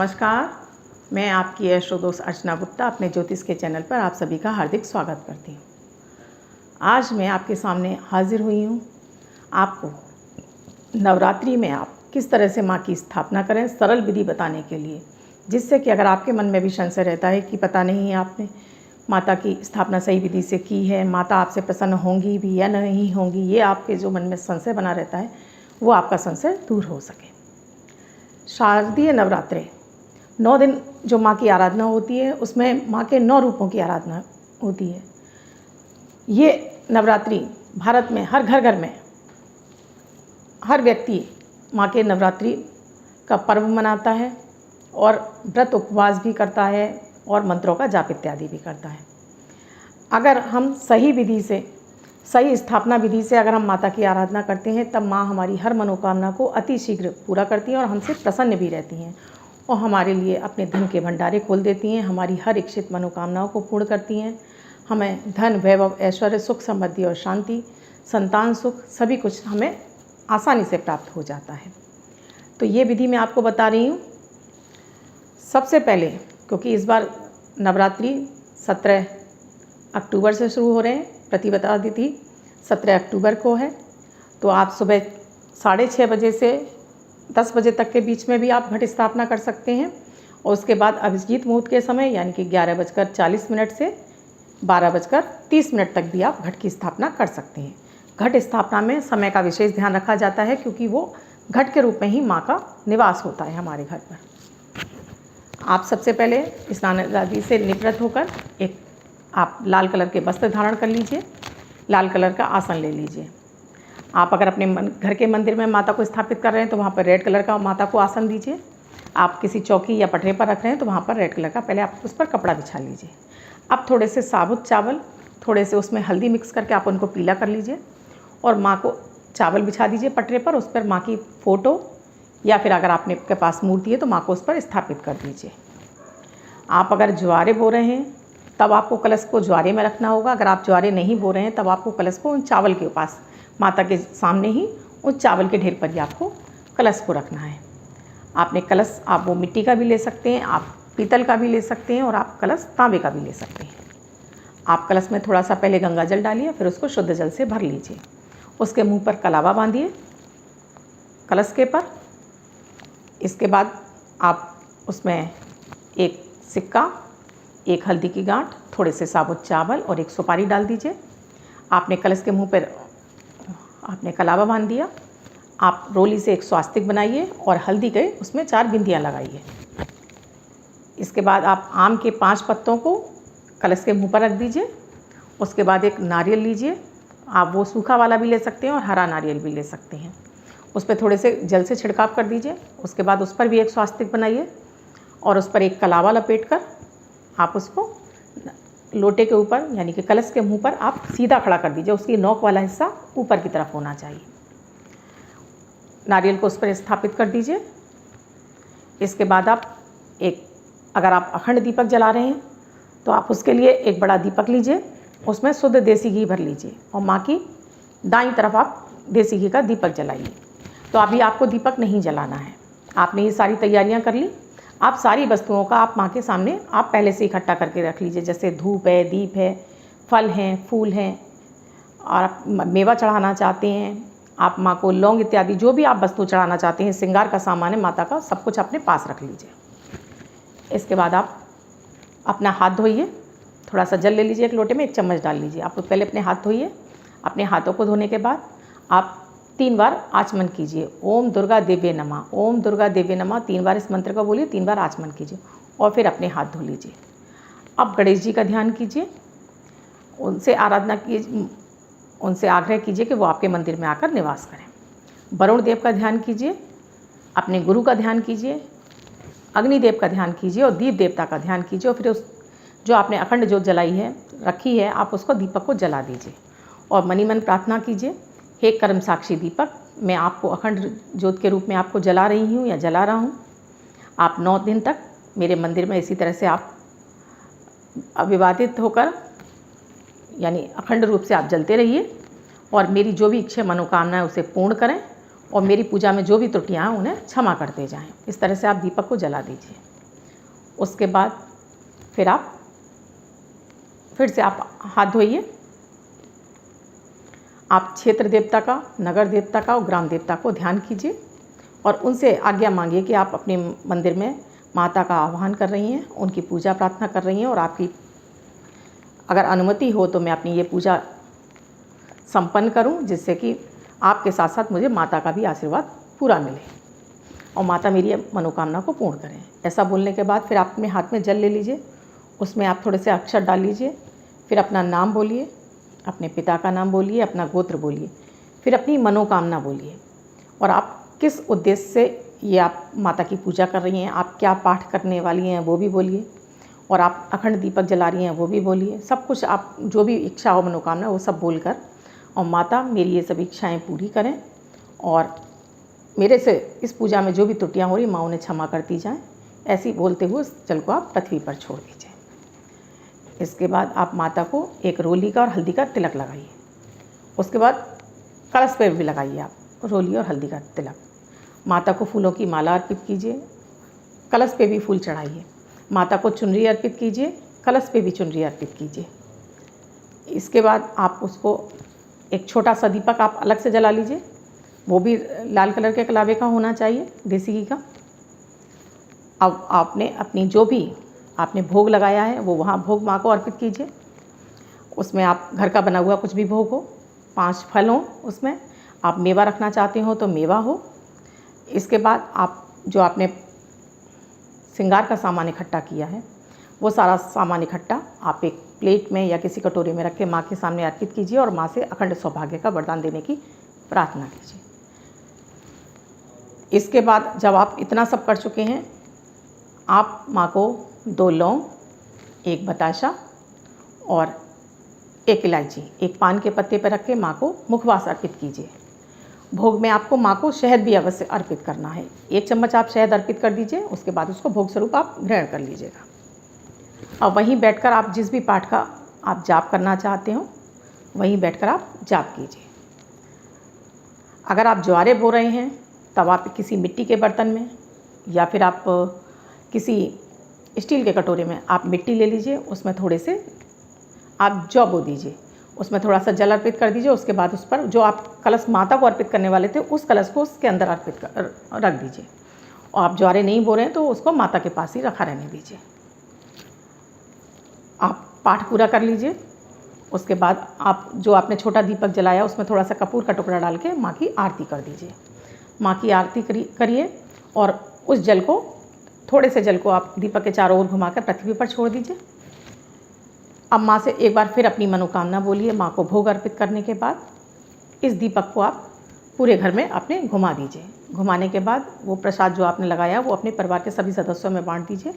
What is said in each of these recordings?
नमस्कार, मैं आपकी एस्ट्रो दोस्त अर्चना गुप्ता अपने ज्योतिष के चैनल पर आप सभी का हार्दिक स्वागत करती हूँ। आज मैं आपके सामने हाजिर हुई हूँ आपको नवरात्रि में आप किस तरह से माँ की स्थापना करें सरल विधि बताने के लिए, जिससे कि अगर आपके मन में भी संशय रहता है कि पता नहीं आपने माता की स्थापना सही विधि से की है, माता आपसे प्रसन्न होंगी भी या नहीं होंगी, ये आपके जो मन में संशय बना रहता है वो आपका संशय दूर हो सके। शारदीय नवरात्रि 9 दिन जो माँ की आराधना होती है उसमें माँ के 9 रूपों की आराधना होती है। ये नवरात्रि भारत में हर घर में हर व्यक्ति माँ के नवरात्रि का पर्व मनाता है और व्रत उपवास भी करता है और मंत्रों का जाप इत्यादि भी करता है। अगर हम सही विधि से, सही स्थापना विधि से अगर हम माता की आराधना करते हैं तब माँ हमारी हर मनोकामना को अति शीघ्र पूरा करती हैं और हमसे प्रसन्न भी रहती हैं और हमारे लिए अपने धन के भंडारे खोल देती हैं, हमारी हर इच्छित मनोकामनाओं को पूर्ण करती हैं। हमें धन, वैभव, ऐश्वर्य, सुख, समृद्धि और शांति, संतान सुख सभी कुछ हमें आसानी से प्राप्त हो जाता है। तो ये विधि मैं आपको बता रही हूँ। सबसे पहले, क्योंकि इस बार नवरात्रि 17 अक्टूबर से शुरू हो रहे हैं, प्रतिपदा तिथि 17 अक्टूबर को है, तो आप सुबह 6:30 बजे से 10 बजे तक के बीच में भी आप घट स्थापना कर सकते हैं और उसके बाद अभिजीत मुहूर्त के समय यानी कि 11:40 से 12:30 तक भी आप घट की स्थापना कर सकते हैं। घट स्थापना में समय का विशेष ध्यान रखा जाता है क्योंकि वो घट के रूप में ही माँ का निवास होता है हमारे घर पर। आप सबसे पहले स्नान आदि से निवृत्त होकर एक आप लाल कलर के वस्त्र धारण कर लीजिए, लाल कलर का आसन ले लीजिए। आप अगर अपने घर के मंदिर में माता को स्थापित कर रहे हैं तो वहाँ पर रेड कलर का माता को आसन दीजिए। आप किसी चौकी या पटरे पर रख रहे हैं तो वहाँ पर रेड कलर का पहले आप उस पर कपड़ा बिछा लीजिए। अब थोड़े से साबुत चावल, थोड़े से उसमें हल्दी मिक्स करके आप उनको पीला कर लीजिए और माँ को चावल बिछा दीजिए पटरे पर, उस पर माँ की फ़ोटो या फिर अगर आपके पास मूर्ति है तो माँ को उस पर स्थापित कर दीजिए। आप अगर ज्वारे बो रहे हैं तब आपको कलश को ज्वारे में रखना होगा। अगर आप ज्वारे नहीं बो रहे हैं तब आपको कलश को उन चावल के पास, माता के सामने ही उस चावल के ढेर पर ही आपको कलश को रखना है। आपने कलश, आप वो मिट्टी का भी ले सकते हैं, आप पीतल का भी ले सकते हैं और आप कलश तांबे का भी ले सकते हैं। आप कलश में थोड़ा सा पहले गंगा जल डालिए, फिर उसको शुद्ध जल से भर लीजिए। उसके मुंह पर कलावा बांधिए कलश के पर। इसके बाद आप उसमें एक सिक्का, एक हल्दी की गांठ, थोड़े से साबुत चावल और एक सुपारी डाल दीजिए। आपने कलश के मुंह पर आपने कलावा बांध दिया। आप रोली से एक स्वास्तिक बनाइए और हल्दी के उसमें 4 बिंदियाँ लगाइए। इसके बाद आप आम के 5 पत्तों को कलश के मुंह पर रख दीजिए। उसके बाद एक नारियल लीजिए, आप वो सूखा वाला भी ले सकते हैं और हरा नारियल भी ले सकते हैं। उस पर थोड़े से जल से छिड़काव कर दीजिए। उसके बाद उस पर भी एक स्वास्तिक बनाइए और उस पर एक कलावा लपेट कर आप उसको लोटे के ऊपर यानी कि कलश के मुंह पर आप सीधा खड़ा कर दीजिए। उसकी नोक वाला हिस्सा ऊपर की तरफ होना चाहिए। नारियल को उस पर स्थापित कर दीजिए। इसके बाद आप अगर आप अखंड दीपक जला रहे हैं तो आप उसके लिए एक बड़ा दीपक लीजिए, उसमें शुद्ध देसी घी भर लीजिए और माँ की दाईं तरफ आप देसी घी का दीपक जलाइए। तो अभी आपको दीपक नहीं जलाना है। आपने ये सारी तैयारियां कर ली। आप सारी वस्तुओं का आप माँ के सामने आप पहले से इकट्ठा करके रख लीजिए, जैसे धूप है, दीप है, फल हैं, फूल हैं और आप मेवा चढ़ाना चाहते हैं, आप माँ को लौंग इत्यादि जो भी आप वस्तु चढ़ाना चाहते हैं, श्रृंगार का सामान है माता का, सब कुछ अपने पास रख लीजिए। इसके बाद आप अपना हाथ धोइए, थोड़ा सा जल ले लीजिए, एक लोटे में 1 चम्मच डाल लीजिए। आप पहले अपने हाथ धोइए। अपने हाथों को धोने के बाद आप 3 बार आचमन कीजिए, ओम दुर्गा देवे नमः, ओम दुर्गा देवे नमः 3 बार इस मंत्र को बोलिए, 3 बार आचमन कीजिए और फिर अपने हाथ धो लीजिए। अब गणेश जी का ध्यान कीजिए, उनसे आराधना कीजिए, उनसे आग्रह कीजिए कि वो आपके मंदिर में आकर निवास करें। वरुण देव का ध्यान कीजिए, अपने गुरु का ध्यान कीजिए, अग्निदेव का ध्यान कीजिए और दीप देवता का ध्यान कीजिए और फिर उस जो आपने अखंड ज्योत जलाई है, रखी है, आप उसको दीपक को जला दीजिए और मनी मन प्रार्थना कीजिए, हे कर्म साक्षी दीपक, मैं आपको अखंड ज्योत के रूप में आपको जला रही हूँ या जला रहा हूँ। आप 9 दिन तक मेरे मंदिर में इसी तरह से आप अविवादित होकर यानी अखंड रूप से आप जलते रहिए और मेरी जो भी इच्छा मनोकामना है उसे पूर्ण करें और मेरी पूजा में जो भी त्रुटियाँ हैं उन्हें क्षमा करते जाएं। इस तरह से आप दीपक को जला दीजिए। उसके बाद फिर से आप हाथ धोइए। आप क्षेत्र देवता का, नगर देवता का और ग्राम देवता को ध्यान कीजिए और उनसे आज्ञा मांगिए कि आप अपने मंदिर में माता का आह्वान कर रही हैं, उनकी पूजा प्रार्थना कर रही हैं और आपकी अगर अनुमति हो तो मैं अपनी ये पूजा संपन्न करूं, जिससे कि आपके साथ साथ मुझे माता का भी आशीर्वाद पूरा मिले और माता मेरी मनोकामना को पूर्ण करें। ऐसा बोलने के बाद फिर आप अपने हाथ में जल ले लीजिए, उसमें आप थोड़े से अक्षर डाल लीजिए, फिर अपना नाम बोलिए, अपने पिता का नाम बोलिए, अपना गोत्र बोलिए, फिर अपनी मनोकामना बोलिए और आप किस उद्देश्य से ये आप माता की पूजा कर रही हैं, आप क्या पाठ करने वाली हैं वो भी बोलिए और आप अखंड दीपक जला रही हैं वो भी बोलिए। सब कुछ आप जो भी इच्छा हो, मनोकामना, वो सब बोलकर और माता मेरी ये सब इच्छाएं पूरी करें और मेरे से इस पूजा में जो भी त्रुटियां हो रही माँ उन्हें क्षमा करती जाएं, ऐसी बोलते हुए उस जल को आप पृथ्वी पर छोड़ दीजिए। इसके बाद आप माता को एक रोली का और हल्दी का तिलक लगाइए। उसके बाद कलश पे भी लगाइए आप रोली और हल्दी का तिलक। माता को फूलों की माला अर्पित कीजिए, कलश पे भी फूल चढ़ाइए। माता को चुनरी अर्पित कीजिए, कलश पे भी चुनरी अर्पित कीजिए। इसके बाद आप उसको एक छोटा सा दीपक आप अलग से जला लीजिए, वो भी लाल कलर के कलावे का होना चाहिए, देसी घी का। अब आपने अपनी जो भी आपने भोग लगाया है वो वहाँ भोग माँ को अर्पित कीजिए। उसमें आप घर का बना हुआ कुछ भी भोग हो, 5 फल हो, उसमें आप मेवा रखना चाहते हो तो मेवा हो। इसके बाद आप जो आपने श्रृंगार का सामान इकट्ठा किया है वो सारा सामान इकट्ठा आप एक प्लेट में या किसी कटोरे में रख के माँ के सामने अर्पित कीजिए और माँ से अखंड सौभाग्य का वरदान देने की प्रार्थना कीजिए। इसके बाद जब आप इतना सब कर चुके हैं, आप माँ को 2 लौंग, 1 बताशा और 1 इलायची, 1 पान के पत्ते पर रख के माँ को मुखवास अर्पित कीजिए। भोग में आपको माँ को शहद भी अवश्य अर्पित करना है। 1 चम्मच आप शहद अर्पित कर दीजिए, उसके बाद उसको भोग स्वरूप आप ग्रहण कर लीजिएगा। अब वहीं बैठकर आप जिस भी पाठ का आप जाप करना चाहते हो वहीं बैठकर आप जाप कीजिए। अगर आप ज्वारे बो रहे हैं तब आप किसी मिट्टी के बर्तन में या फिर आप किसी स्टील के कटोरे में आप मिट्टी ले लीजिए, उसमें थोड़े से आप जौ बो दीजिए, उसमें थोड़ा सा जल अर्पित कर दीजिए। उसके बाद उस पर जो आप कलश माता को अर्पित करने वाले थे उस कलश को उसके अंदर रख दीजिए और आप ज्वारे नहीं बो रहे हैं तो उसको माता के पास ही रखा रहने दीजिए। आप पाठ पूरा कर लीजिए। उसके बाद आप जो आपने छोटा दीपक जलाया उसमें थोड़ा सा कपूर का टुकड़ा डाल के माँ की आरती कर दीजिए। माँ की आरती करिए और उस जल को, थोड़े से जल को आप दीपक के चारों ओर घुमाकर पृथ्वी पर छोड़ दीजिए। अब माँ से एक बार फिर अपनी मनोकामना बोलिए। माँ को भोग अर्पित करने के बाद इस दीपक को आप पूरे घर में अपने घुमा दीजिए। घुमाने के बाद वो प्रसाद जो आपने लगाया वो अपने परिवार के सभी सदस्यों में बांट दीजिए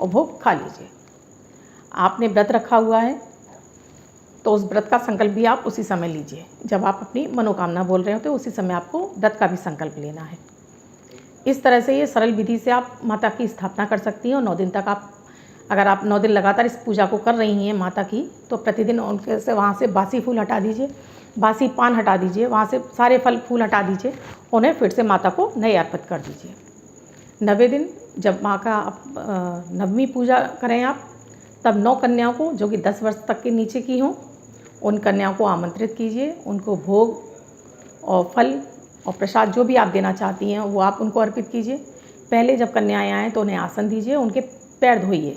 और भोग खा लीजिए। आपने व्रत रखा हुआ है तो उस व्रत का संकल्प भी आप उसी समय लीजिए। जब आप अपनी मनोकामना बोल रहे हो तो उसी समय आपको व्रत का भी संकल्प लेना है। इस तरह से ये सरल विधि से आप माता की स्थापना कर सकती हैं और 9 दिन तक आप, अगर आप 9 दिन लगातार इस पूजा को कर रही हैं माता की, तो प्रतिदिन उनके से वहाँ से बासी फूल हटा दीजिए, बासी पान हटा दीजिए, वहाँ से सारे फल फूल हटा दीजिए, उन्हें फिर से माता को नए अर्पित कर दीजिए। 90 दिन जब माँ का नवमी पूजा करें आप, तब 9 कन्याओं को जो कि 10 वर्ष तक के नीचे की हों उन कन्याओं को आमंत्रित कीजिए। उनको भोग और फल और प्रसाद जो भी आप देना चाहती हैं वो आप उनको अर्पित कीजिए। पहले जब कन्याएं आएँ तो उन्हें आसन दीजिए, उनके पैर धोइए,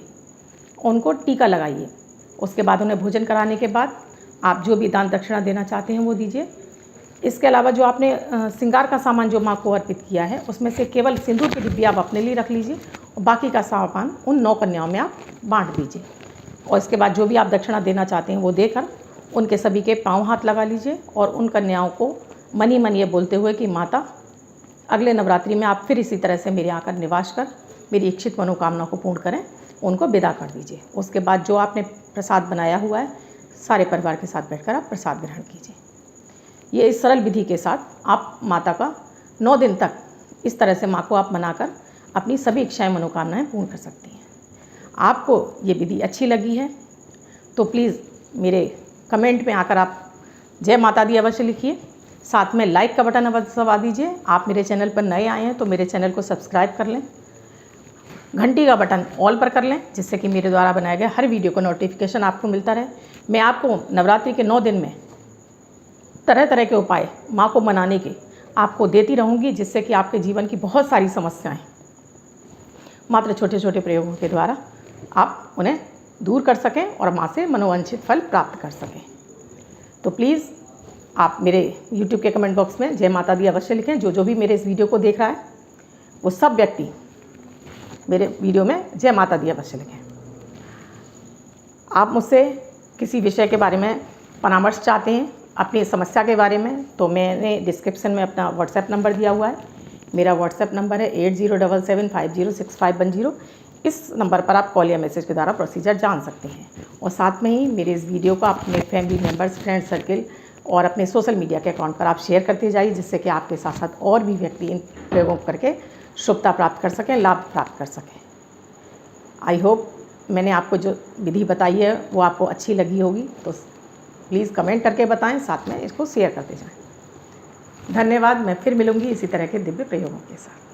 उनको टीका लगाइए। उसके बाद उन्हें भोजन कराने के बाद आप जो भी दान दक्षिणा देना चाहते हैं वो दीजिए। इसके अलावा जो आपने श्रृंगार का सामान जो माँ को अर्पित किया है उसमें से केवल सिंदूर की डिब्बी आप अपने लिए रख लीजिए और बाकी का सामान उन 9 कन्याओं में आप बांट दीजिए। और इसके बाद जो भी आप दक्षिणा देना चाहते हैं वो देकर उनके सभी के पाँव हाथ लगा लीजिए और उन कन्याओं को मन ही मन ये बोलते हुए कि माता, अगले नवरात्रि में आप फिर इसी तरह से मेरे आकर निवास कर मेरी इच्छित मनोकामना को पूर्ण करें, उनको विदा कर दीजिए। उसके बाद जो आपने प्रसाद बनाया हुआ है सारे परिवार के साथ बैठकर आप प्रसाद ग्रहण कीजिए। ये इस सरल विधि के साथ आप माता का 9 दिन तक इस तरह से माँ को आप मनाकर अपनी सभी इच्छाएं मनोकामनाएं पूर्ण कर सकती हैं। आपको ये विधि अच्छी लगी है तो प्लीज़ मेरे कमेंट में आकर आप जय माता दी अवश्य लिखिए। साथ में लाइक का बटन अवश्य दबा दीजिए। आप मेरे चैनल पर नए आए हैं तो मेरे चैनल को सब्सक्राइब कर लें। घंटी का बटन ऑल पर कर लें, जिससे कि मेरे द्वारा बनाए गए हर वीडियो का नोटिफिकेशन आपको मिलता रहे। मैं आपको नवरात्रि के 9 दिन में तरह तरह के उपाय माँ को मनाने के आपको देती रहूँगी, जिससे कि आपके जीवन की बहुत सारी समस्याएं मात्र छोटे छोटे प्रयोगों के द्वारा आप उन्हें दूर कर सकें और माँ से मनोवांछित फल प्राप्त कर सकें। तो प्लीज़ आप मेरे YouTube के कमेंट बॉक्स में जय माता दी अवश्य लिखें। जो भी मेरे इस वीडियो को देख रहा है वो सब व्यक्ति मेरे वीडियो में जय माता दी अवश्य लिखें। आप मुझसे किसी विषय के बारे में परामर्श चाहते हैं, अपनी समस्या के बारे में, तो मैंने डिस्क्रिप्शन में अपना व्हाट्सएप नंबर दिया हुआ है। मेरा व्हाट्सएप नंबर है 8077506510। इस नंबर पर आप कॉल या मैसेज के द्वारा प्रोसीजर जान सकते हैं। और साथ में ही मेरे इस वीडियो को अपने फैमिली मेम्बर्स, फ्रेंड सर्किल और अपने सोशल मीडिया के अकाउंट पर आप शेयर करते जाइए, जिससे कि आपके साथ साथ और भी व्यक्ति इन प्रयोगों करके शुभता प्राप्त कर सकें, लाभ प्राप्त कर सकें। आई होप मैंने आपको जो विधि बताई है वो आपको अच्छी लगी होगी, तो प्लीज़ कमेंट करके बताएं, साथ में इसको शेयर करते जाएं। धन्यवाद। मैं फिर मिलूंगी इसी तरह के दिव्य प्रयोगों के साथ।